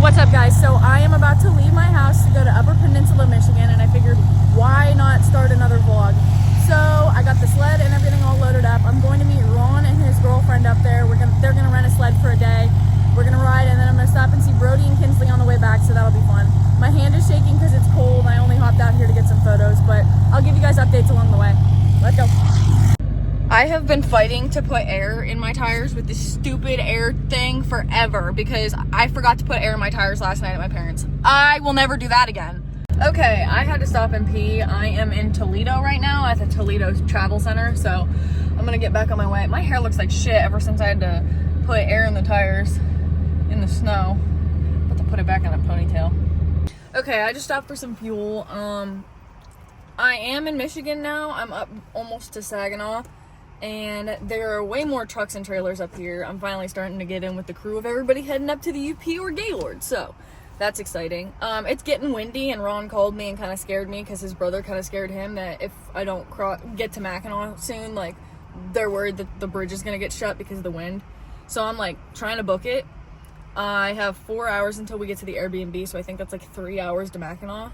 What's up, guys? So I am about to leave my house to go to Upper Peninsula, Michigan, and I figured why not start another vlog. So I got the sled and everything all loaded up. I'm going to meet Ron and his girlfriend up there. They're gonna rent a sled for a day. We're gonna ride, and then I'm gonna stop and see Brody and Kinsley on the way back, so that'll be fun. My hand is shaking because it's cold. I only hopped out here to get some photos, but I'll give you guys updates along the way. Let's go. I have been fighting to put air in my tires with this stupid air thing forever because I forgot to put air in my tires last night at my parents'. I will never do that again. Okay, I had to stop and pee. I am in Toledo right now at the Toledo Travel Center, so I'm gonna get back on my way. My hair looks like shit ever since I had to put air in the tires in the snow. I'm about to put it back in a ponytail. Okay, I just stopped for some fuel. I am in Michigan now. I'm up almost to Saginaw. And there are way more trucks and trailers up here. I'm finally starting to get in with the crew of everybody heading up to the UP or Gaylord, so that's exciting. It's getting windy, and Ron called me and kind of scared me because his brother kind of scared him that if I don't get to Mackinac soon, like, they're worried that the bridge is going to get shut because of the wind. So I'm like trying to book it. I have 4 hours until we get to the Airbnb, so I think that's like 3 hours to Mackinac.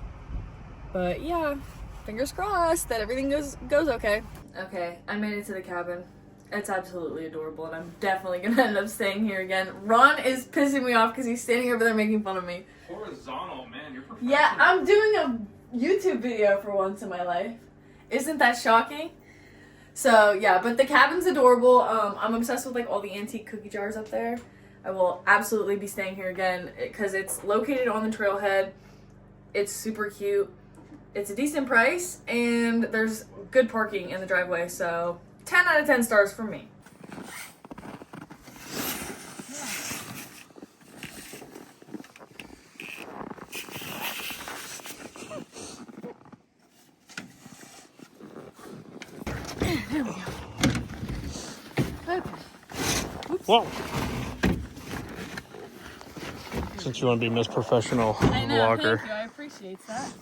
But yeah, fingers crossed that everything goes okay. Okay, I made it to the cabin. It's absolutely adorable, and I'm definitely gonna end up staying here again. Ron is pissing me off because he's standing over there making fun of me. Horizontal, man, you're professional. Yeah, I'm doing a YouTube video for once in my life. Isn't that shocking? So yeah, but the cabin's adorable. I'm obsessed with like all the antique cookie jars up there. I will absolutely be staying here again because it's located on the trailhead. It's super cute. It's a decent price, and there's good parking in the driveway, so 10 out of 10 stars for me. There we go. Okay. Oops. Whoa. Since you want to be Miss Professional I know, Vlogger. thank you. I appreciate that.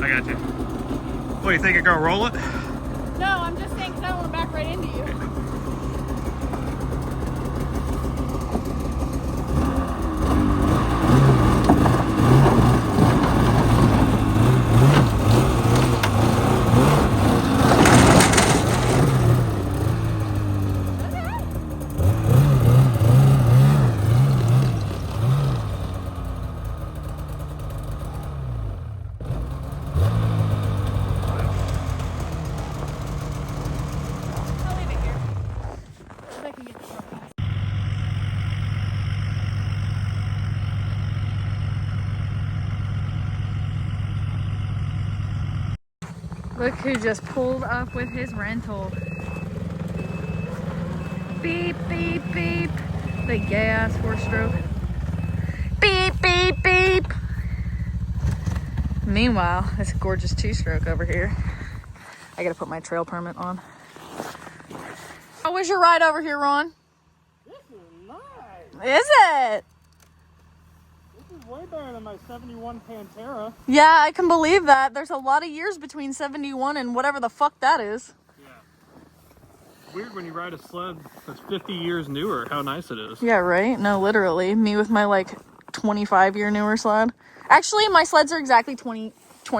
I got you. What, do you think I go roll it? No, I'm just saying because I don't want to back right into you. Look who just pulled up with his rental. Beep, beep, beep. The gas 4-stroke. Beep, beep, beep. Meanwhile, this gorgeous 2-stroke over here. I gotta put my trail permit on. How was your ride over here, Ron? This is nice. Is it? This is way better than my 71 Pantera. Yeah, I can believe that. There's a lot of years between 71 and whatever the fuck that is. Yeah. Weird when you ride a sled that's 50 years newer, how nice it is. Yeah, right? No, literally. Me with my, like, 25-year newer sled. Actually, my sleds are exactly 20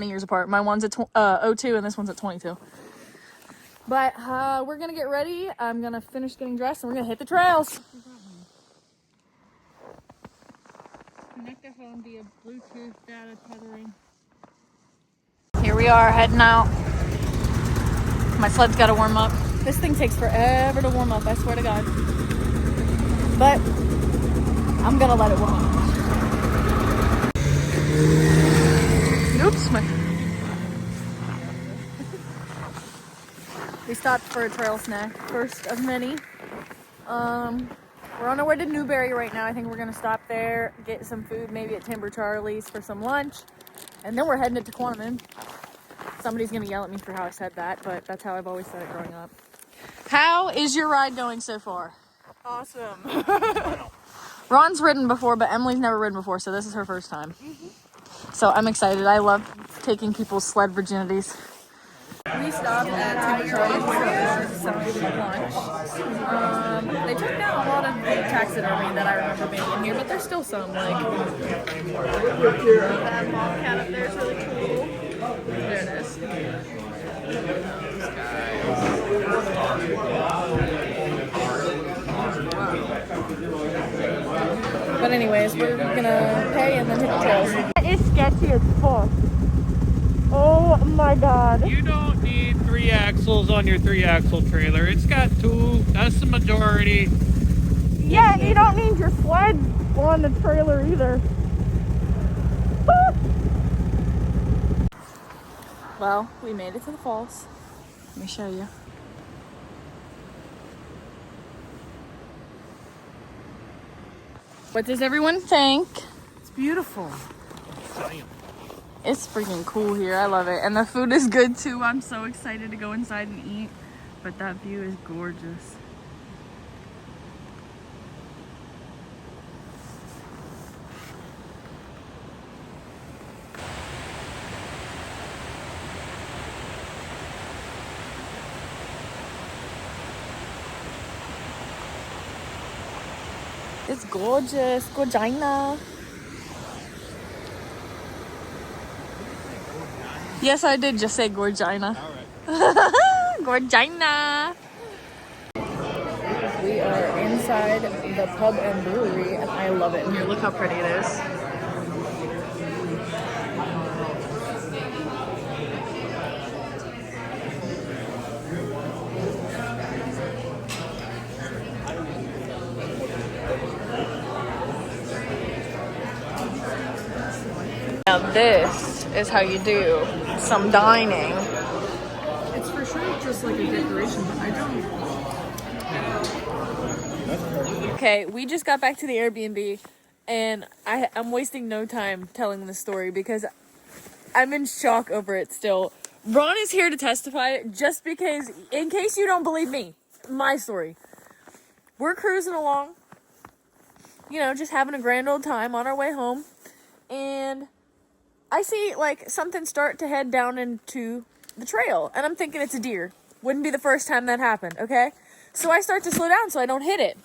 years apart. My one's at 02 and this one's at 22. But we're going to get ready. I'm going to finish getting dressed and we're going to hit the trails. Connect the phone via Bluetooth data tethering. Here we are heading out. My sled's got to warm up. This thing takes forever to warm up, I swear to God. But I'm going to let it warm up. Oops. We stopped for a trail snack, first of many. We're on our way to Newberry right now. I think we're gonna stop there, get some food, maybe at Timber Charlie's for some lunch, and then we're heading to Tequannon. Somebody's gonna yell at me for how I said that, but that's how I've always said it growing up. How is your ride going so far? Awesome. Ron's ridden before, but Emily's never ridden before, so this is her first time. So I'm excited. I love taking people's sled virginities. We stopped at Timber Charlie's for some lunch. They took down a lot of the taxidermy that I remember being in here, but there's still some, like... That bobcat up there is really cool. There it is. Those guys. But anyways, we're gonna pay and then hit the trails. It's sketchy as fuck. Oh my god. You don't need 3 axles on your 3-axle trailer. It's got 2. That's the majority. Yeah, and you don't need your sled on the trailer either. Well, we made it to the falls. Let me show you. What does everyone think? It's beautiful. It's freaking cool here. I love it. And the food is good too. I'm so excited to go inside and eat. But that view is gorgeous. It's gorgeous. Gorgina. Yes, I did just say Gorgina. Alright. Gorgina. We are inside the pub and brewery, and I love it in here. Look how pretty it is. Now this is how you do some dining. It's for sure just like a decoration, but I don't. Okay, we just got back to the Airbnb, and I'm wasting no time telling this story because I'm in shock over it still. Ron is here to testify just because, in case you don't believe me, my story. We're cruising along, you know, just having a grand old time on our way home, and I see like something start to head down into the trail, and I'm thinking it's a deer. Wouldn't be the first time that happened, okay? So I start to slow down so I don't hit it.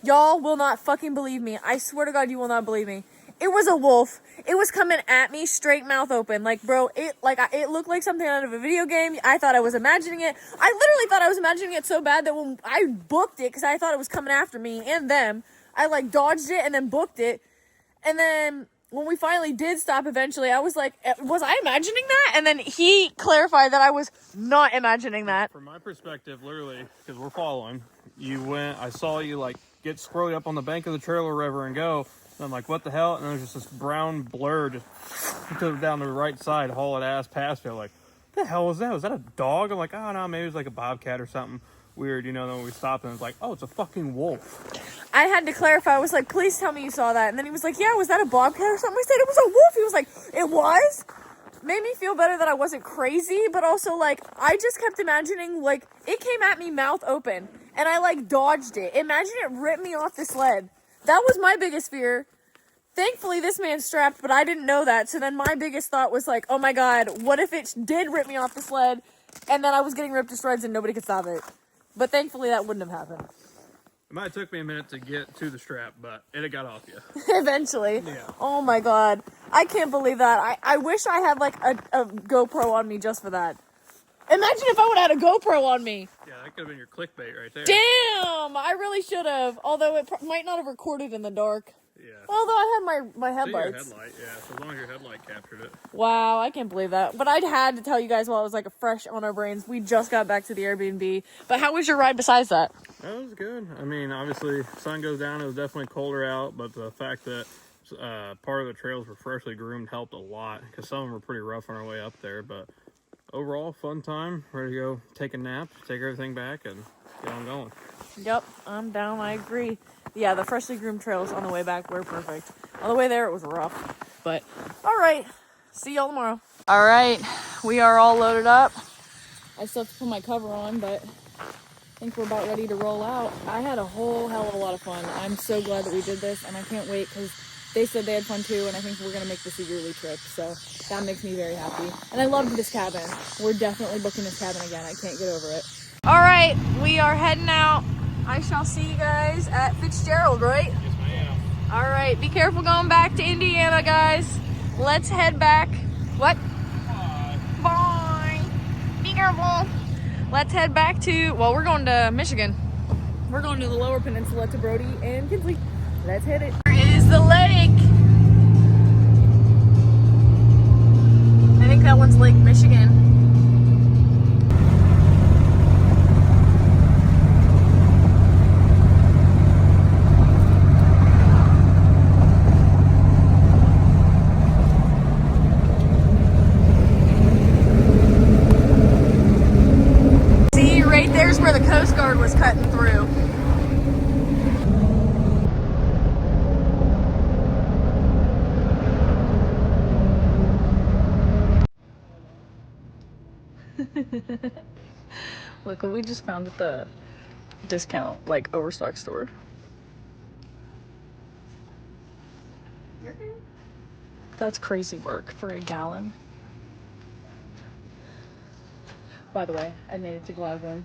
Y'all will not fucking believe me. I swear to God, you will not believe me. It was a wolf. It was coming at me straight mouth open. Like, bro, it looked like something out of a video game. I thought I was imagining it. I literally thought I was imagining it so bad that when I booked it, because I thought it was coming after me and them, I like dodged it and then booked it. And then when we finally did stop eventually, I was like, was I imagining that? And then he clarified that I was not imagining that. From my perspective, literally, because we're following, I saw you like get squirrely up on the bank of the trail or whatever and go. And I'm like, what the hell? And there's just this brown blur just down the right side, hauling ass past me. I'm like, what the hell was that? Was that a dog? I'm like, oh no, maybe it was like a bobcat or something weird, you know. Then when we stopped and it was like, oh, it's a fucking wolf. I had to clarify. I was like, please tell me you saw that. And then he was like, yeah, was that a bobcat or something? I said, it was a wolf. He was like, it was? Made me feel better that I wasn't crazy, but also, like, I just kept imagining, like, it came at me mouth open, and I, like, dodged it. Imagine it ripped me off the sled. That was my biggest fear. Thankfully, this man's strapped, but I didn't know that. So then my biggest thought was like, oh my God, what if it did rip me off the sled and then I was getting ripped to shreds and nobody could stop it? But thankfully, that wouldn't have happened. It might have took me a minute to get to the strap, but it got off you. Eventually. Yeah. Oh my God. I can't believe that. I wish I had like a GoPro on me just for that. Imagine if I would have had a GoPro on me. Yeah, that could have been your clickbait right there. Damn! I really should have. Although it might not have recorded in the dark. Yeah. Although I had my See your headlights. headlight, yeah. So as long as your headlight captured it. Wow, I can't believe that. But I'd had to tell you guys while it was like fresh on our brains. We just got back to the Airbnb. But how was your ride besides that? That was good. I mean, obviously, sun goes down. It was definitely colder out, but the fact that part of the trails were freshly groomed helped a lot because some of them were pretty rough on our way up there. But overall, fun time. Ready to go take a nap, take everything back, and get on going. Yep, I'm down. I agree. Yeah, the freshly groomed trails on the way back were perfect. On the way there, it was rough. But, all right. See y'all tomorrow. All right. We are all loaded up. I still have to put my cover on, but I think we're about ready to roll out. I had a whole hell of a lot of fun. I'm so glad that we did this, and I can't wait because they said they had fun too, and I think we're going to make this a yearly trip. So that makes me very happy. And I loved this cabin. We're definitely booking this cabin again. I can't get over it. All right. We are heading out. I shall see you guys at Fitzgerald, right? Yes, ma'am. All right, be careful going back to Indiana, guys. Let's head back. What? Bye. Bye. Be careful. Let's head back to, well, we're going to Michigan. We're going to the lower peninsula to Brody and Kinsley. Let's hit it. Here is the lake. I think that one's Lake Michigan. Where the Coast Guard was cutting through. Look what we just found at the discount, like, overstock store. That's crazy work for a gallon. By the way, I made it to Glasgow.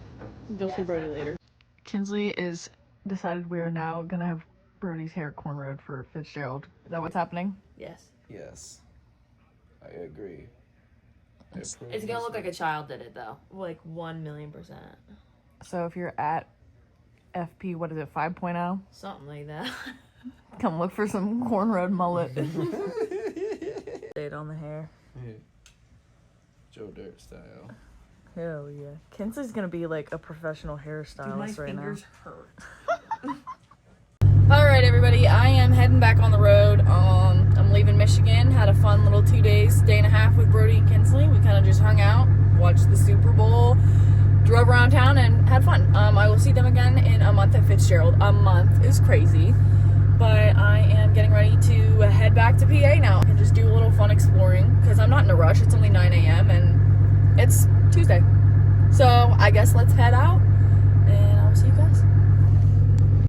You'll see Brody later. Kinsley is decided we are now gonna have Brody's hair cornrowed for Fitzgerald. Is that what's happening? Yes. Yes, I agree. It's gonna look like a child did it though. Like 1,000,000%. So if you're at FP, what is it, 5.0? Something like that. Come look for some cornrowed mullet. Stayed on the hair. Yeah. Joe Dirt style. Hell yeah. Kinsley's gonna be like a professional hairstylist right now. hurt. Alright everybody, I am heading back on the road. I'm leaving Michigan. Had a fun little 2 days, day and a half with Brody and Kinsley. We kind of just hung out, watched the Super Bowl, drove around town and had fun. I will see them again in a month at Fitzgerald. A month is crazy. But I am getting ready to head back to PA now and just do a little fun exploring because I'm not in a rush. It's only 9 a.m. and it's Tuesday. So I guess let's head out